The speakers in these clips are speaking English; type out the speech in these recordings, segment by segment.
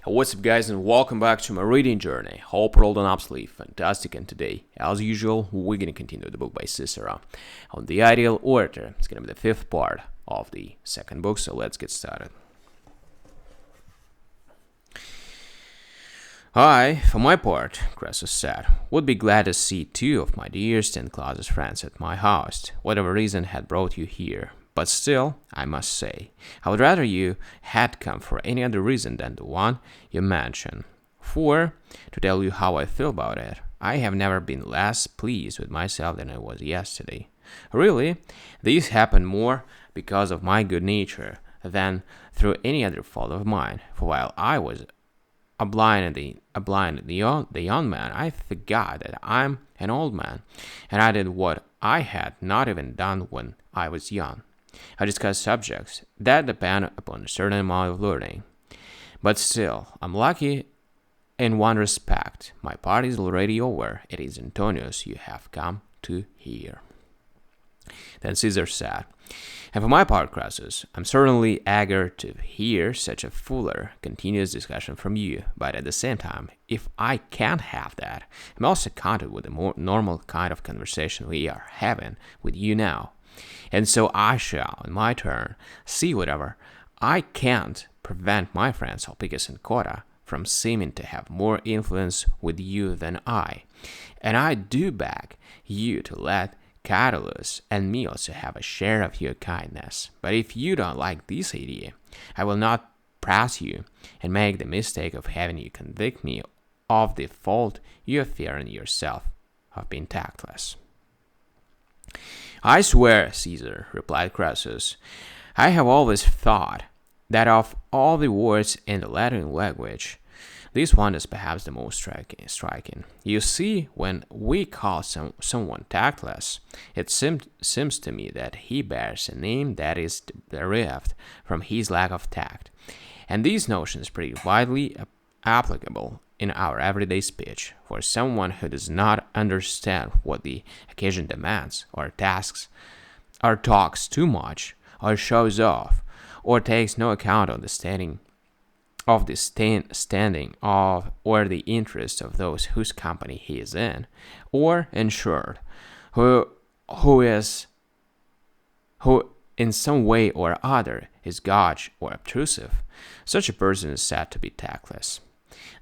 What's up, guys, and welcome back to my reading journey. Hope you're all done absolutely fantastic, and today, as usual, we're gonna continue the book by Cicero on the ideal orator. It's gonna be the fifth part of the second book, so let's get started. I, for my part, Crassus said, would be glad to see two of my dearest and closest friends at my house, whatever reason had brought you here. But still, I must say, I would rather you had come for any other reason than the one you mention. For, to tell you how I feel about it, I have never been less pleased with myself than I was yesterday. Really, this happened more because of my good nature than through any other fault of mine. For while I was a blind young man, I forgot that I'm an old man, and I did what I had not even done when I was young. I discuss subjects that depend upon a certain amount of learning. But still, I'm lucky in one respect. My part is already over. It is Antonius you have come to hear. Then Caesar said, and for my part, Crassus, I'm certainly eager to hear such a fuller, continuous discussion from you, but at the same time, if I can't have that, I'm also content with the more normal kind of conversation we are having with you now. And so I shall, in my turn, see whatever I can't prevent my friends Alpicus and Cotta from seeming to have more influence with you than I. And I do beg you to let Catulus and me also have a share of your kindness. But if you don't like this idea, I will not press you and make the mistake of having you convict me of the fault you fear in yourself of being tactless. I swear, Caesar, replied Crassus, I have always thought that of all the words in the Latin language, this one is perhaps the most striking. You see, when we call someone tactless, it seems to me that he bears a name that is derived from his lack of tact. And this notion is pretty widely applicable in our everyday speech. For someone who does not understand what the occasion demands, or talks too much, or shows off, or takes no account of the standing or the interest of those whose company he is in, or in short, who in some way or other is gauche or obtrusive, such a person is said to be tactless.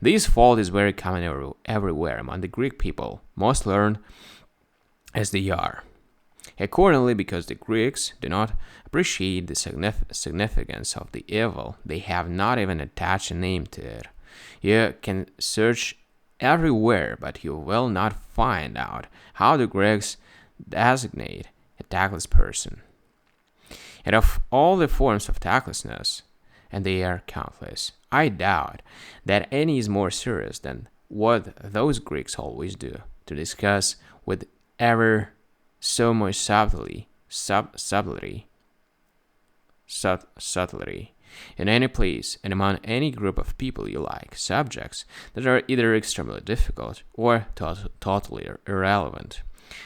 This fault is very common everywhere among the Greek people, most learned as they are. Accordingly, because the Greeks do not appreciate the significance of the evil, they have not even attached a name to it. You can search everywhere, but you will not find out how the Greeks designate a tactless person. And of all the forms of tactlessness, and they are countless, I doubt that any is more serious than what those Greeks always do, to discuss with ever so much subtlety, in any place and among any group of people you like, subjects that are either extremely difficult or totally irrelevant.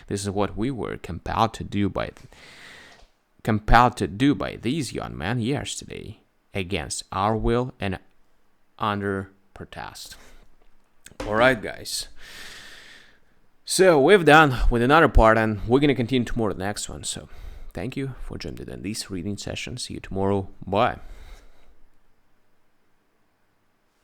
This is what we were compelled to do by these young men yesterday, against our will and under protest. Alright, guys. So we've done with another part, and we're going to continue tomorrow the next one. So thank you for joining in this reading session. See you tomorrow. Bye.